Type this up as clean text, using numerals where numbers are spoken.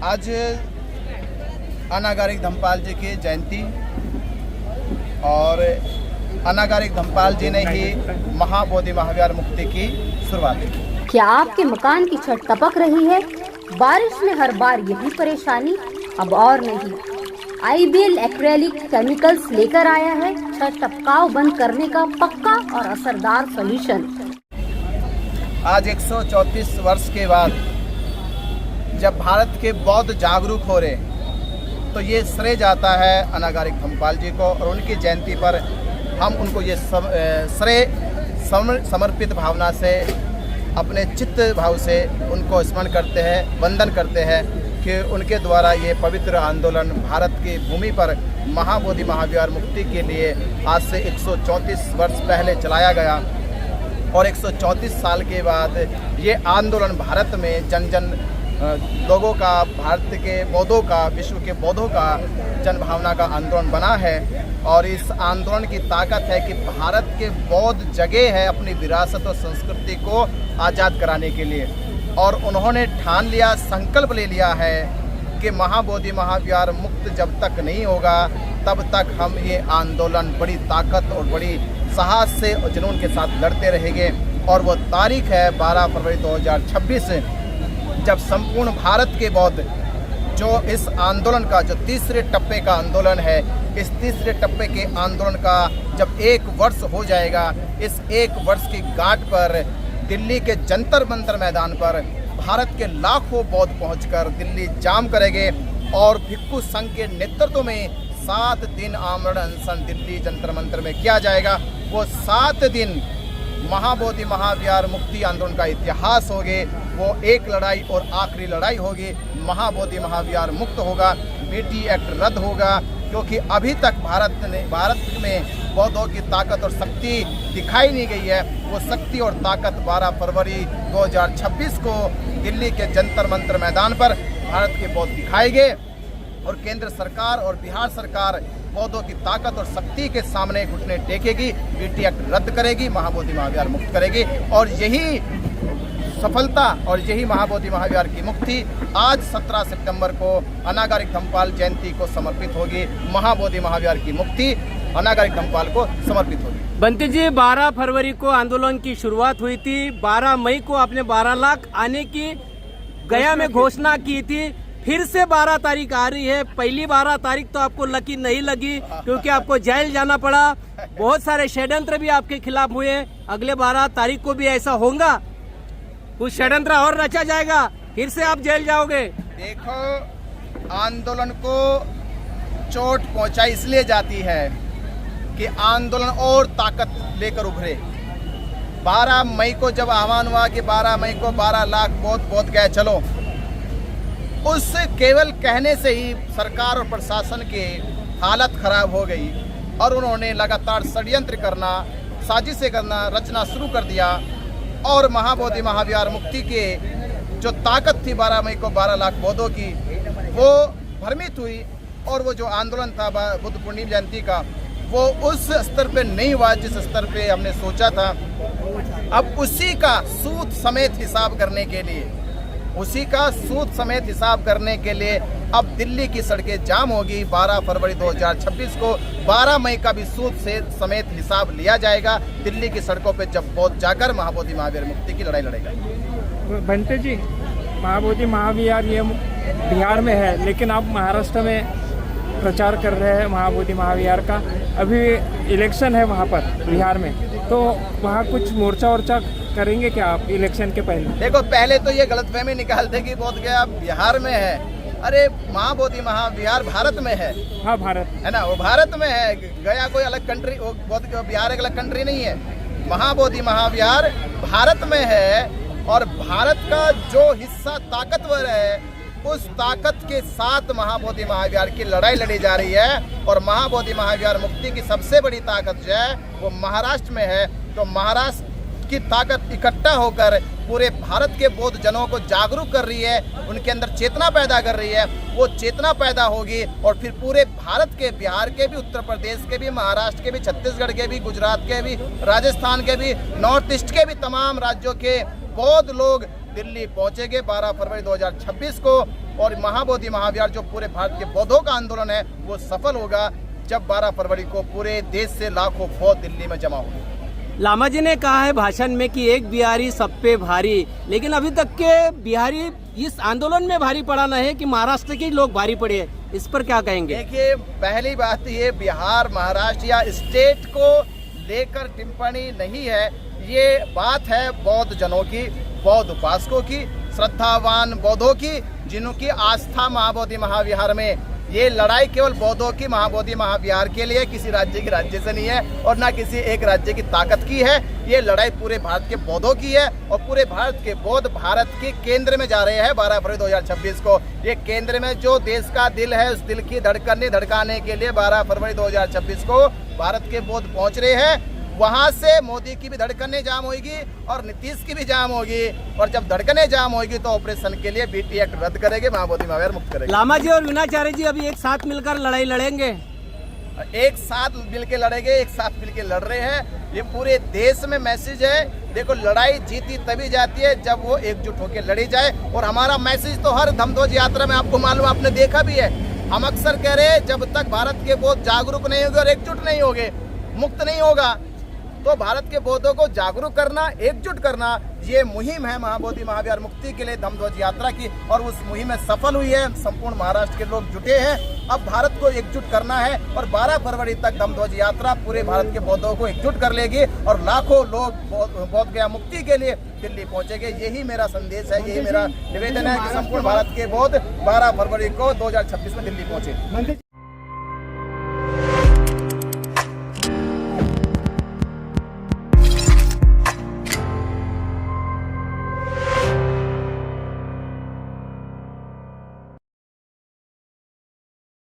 आज अनागारिक धम्मपाल जी की जयंती और अनागारिक धम्मपाल जी ने ही महाबोधि महाविहार मुक्ति की शुरुआत की। क्या आपके मकान की छत टपक रही है? बारिश में हर बार यही परेशानी? अब और नहीं, आईबीएल एक्रेलिक केमिकल्स लेकर आया है छत टपकाव बंद करने का पक्का और असरदार सॉल्यूशन। आज 134 वर्ष के बाद जब भारत के बौद्ध जागरूक हो रहे तो ये श्रेय जाता है अनागारिक धम्मपाल जी को, और उनकी जयंती पर हम उनको ये श्रेय समर्पित भावना से, अपने चित्त भाव से उनको स्मरण करते हैं, वंदन करते हैं कि उनके द्वारा ये पवित्र आंदोलन भारत की भूमि पर महाबोधि महाविहार मुक्ति के लिए आज से 134 वर्ष पहले चलाया गया। और 134 साल के बाद ये आंदोलन भारत में जन जन लोगों का, भारत के बौद्धों का, विश्व के बौद्धों का जन भावना का आंदोलन बना है। और इस आंदोलन की ताकत है कि भारत के बौद्ध जगह है अपनी विरासत और संस्कृति को आज़ाद कराने के लिए, और उन्होंने ठान लिया, संकल्प ले लिया है कि महाबोधि महाविहार मुक्त जब तक नहीं होगा तब तक हम ये आंदोलन बड़ी ताकत और बड़ी साहस से और जुनून के साथ लड़ते रहेंगे। और वो तारीख है 12 फरवरी 2026, जब संपूर्ण भारत के बौद्ध जो इस आंदोलन का, जो तीसरे टप्पे का आंदोलन है, इस तीसरे टप्पे के आंदोलन का जब 1 वर्ष हो जाएगा, इस 1 वर्ष की गांठ पर दिल्ली के जंतर मंतर मैदान पर भारत के लाखों बौद्ध पहुंचकर दिल्ली जाम करेंगे। और भिक्खु संघ के नेतृत्व में 7 दिन आमरण अनशन दिल्ली जंतर मंतर में किया जाएगा। वो 7 दिन महाबोधि महाविहार मुक्ति आंदोलन का इतिहास होगे। वो एक लड़ाई और आखिरी लड़ाई होगी। महाबोधि महाविहार मुक्त होगा, बीटी एक्ट रद्द होगा, क्योंकि अभी तक भारत में बौद्धों की ताकत और शक्ति दिखाई नहीं गई है। वो शक्ति और ताकत 12 फरवरी 2026 को दिल्ली के जंतर मंतर मैदान पर भारत के बौद्ध दिखाएंगे। और केंद्र सरकार और बिहार सरकार बौद्धों की ताकत और शक्ति के सामने घुटने टेकेगी, बीटी एक्ट रद्द करेगी, महाबोधि महाविहार मुक्त करेगी। और यही सफलता और यही महाबोधि महाविहार की मुक्ति आज 17 सितंबर को अनागारिक धम्मपाल जयंती को समर्पित होगी। महाबोधि महाविहार की मुक्ति अनागारिक धम्मपाल को समर्पित होगी। बंटी जी, 12 फरवरी को आंदोलन की शुरुआत हुई थी। 12 मई को आपने 12 लाख आने की गया में घोषणा की थी। फिर से 12 तारीख आ रही है। पहली 12 तारीख तो आपको लकी नहीं लगी क्योंकि आपको जेल जाना पड़ा। बहुत सारे षड्यंत्र भी आपके खिलाफ हुए। अगले 12 तारीख को भी ऐसा होगा? कुछ षड्यंत्र और रचा जाएगा, फिर से आप जेल जाओगे? देखो, आंदोलन को चोट पहुंचाई इसलिए जाती है कि आंदोलन और ताकत लेकर उभरे। 12 मई को जब आह्वान हुआ कि 12 मई को 12 लाख बौद्ध गए चलो, उस केवल कहने से ही सरकार और प्रशासन की हालत खराब हो गई और उन्होंने लगातार षड्यंत्र करना, साजिशें करना, रचना शुरू कर दिया। और महाबोधि महाविहार मुक्ति के जो ताकत थी 12 मई को 12 लाख बौद्धों की, वो भ्रमित हुई। और वो जो आंदोलन था बुद्ध पूर्णिमा जयंती का, वो उस स्तर पे नहीं हुआ जिस स्तर पे हमने सोचा था। अब उसी का सूद समेत हिसाब करने के लिए, अब दिल्ली की सड़कें जाम होगी। 12 फरवरी 2026 को 12 मई का भी सूद से समेत हिसाब लिया जाएगा दिल्ली की सड़कों पे, जब बौद्ध जाकर महाबोधि महाविहार मुक्ति की लड़ाई लड़ेगा। बंटी जी, महाबोधि महाविहार ये बिहार में है, लेकिन आप महाराष्ट्र में प्रचार कर रहे हैं महाबोधि महाविहार का। अभी इलेक्शन है वहाँ पर बिहार में, तो वहाँ कुछ मोर्चा वोर्चा करेंगे क्या आप इलेक्शन के पहले? देखो, पहले तो ये गलतफहमी निकालते कि बोध गया बिहार में है। अरे, महाबोधि महाविहार भारत में है। हाँ, भारत है ना, वो भारत में है। गया कोई अलग कंट्री, बिहार एक अलग कंट्री नहीं है। महाबोधि महाविहार भारत में है और भारत का जो हिस्सा ताकतवर है, उस ताकत के साथ महाबोधि महाविहार की लड़ाई लड़ी जा रही है। और महाबोधि महाविहार मुक्ति की सबसे बड़ी ताकत जो है वो महाराष्ट्र में है। तो महाराष्ट्र की ताकत इकट्ठा होकर पूरे भारत के बौद्ध जनों को जागरूक कर रही है, उनके अंदर चेतना पैदा कर रही है। वो चेतना पैदा होगी और फिर पूरे भारत के, बिहार के भी, उत्तर प्रदेश के भी, महाराष्ट्र के भी, छत्तीसगढ़ के भी, गुजरात के भी, राजस्थान के भी, नॉर्थ ईस्ट के भी तमाम राज्यों के बौद्ध लोग दिल्ली पहुंचेंगे 12 फरवरी 2026 को। और महाबोधि महाविहार जो पूरे भारत के बौद्धों का आंदोलन है वो सफल होगा जब 12 फरवरी को पूरे देश से लाखों बौद्ध दिल्ली में जमा होंगे। लामा जी ने कहा है भाषण में कि एक बिहारी सब पे भारी, लेकिन अभी तक के बिहारी इस आंदोलन में भारी पड़ा नहीं है कि महाराष्ट्र के लोग भारी पड़े हैं, इस पर क्या कहेंगे? देखिए, पहली बात ये बिहार महाराष्ट्र या स्टेट को लेकर टिप्पणी नहीं है, ये बात है बौद्ध जनों की, बौद्ध उपासकों की, श्रद्धावान बौद्धों की, जिनकी आस्था महाबोधि महाविहार में। ये लड़ाई केवल बौद्धों की महाबोधि महाविहार के लिए, किसी राज्य की राज्य से नहीं है और ना किसी एक राज्य की ताकत की है। ये लड़ाई पूरे भारत के बौद्धों की है और पूरे भारत के बौद्ध भारत के केंद्र में जा रहे हैं 12 फरवरी 2026 को। ये केंद्र में जो देश का दिल है, उस दिल की धड़कन धड़काने के लिए 12 फरवरी 2026 को भारत के बौद्ध पहुंच रहे हैं। वहां से मोदी की भी धड़कनें जाम होगी और नीतीश की भी जाम होगी, और जब धड़कनें जाम होगी तो ऑपरेशन के लिए बीटी एक्ट रद्द करेंगे, महाबोधि महाविहार मुक्त करेंगे। लामा जी और वीणाचार्य जी अभी एक साथ मिलकर लड़ाई लड़ेंगे, एक साथ मिलके लड़ेंगे, एक साथ मिलके लड़ रहे हैं। ये पूरे देश में मैसेज है। देखो, लड़ाई जीती तभी जाती है जब वो एकजुट होकर लड़ी जाए, और हमारा मैसेज तो हर धमध्वज यात्रा में आपको मालूम, आपने देखा भी है, हम अक्सर कह रहे हैं जब तक भारत के बौद्ध जागरूक नहीं होंगे और एकजुट नहीं होंगे, मुक्त नहीं होगा, तो भारत के बौद्धों को जागरूक करना, एकजुट करना, ये मुहिम है महाबोधि महाविहार मुक्ति के लिए धम्मध्वज यात्रा की, और उस मुहिम में सफल हुई है। संपूर्ण महाराष्ट्र के लोग जुटे हैं। अब भारत को एकजुट करना है और 12 फरवरी तक धम्मध्वज यात्रा पूरे भारत के बौद्धों को एकजुट कर लेगी और लाखों लोग बौद्ध गया मुक्ति के लिए दिल्ली पहुंचेंगे। यही मेरा संदेश है, यही मेरा निवेदन है कि संपूर्ण भारत के बौद्ध 12 फरवरी को 2026 में दिल्ली पहुंचे।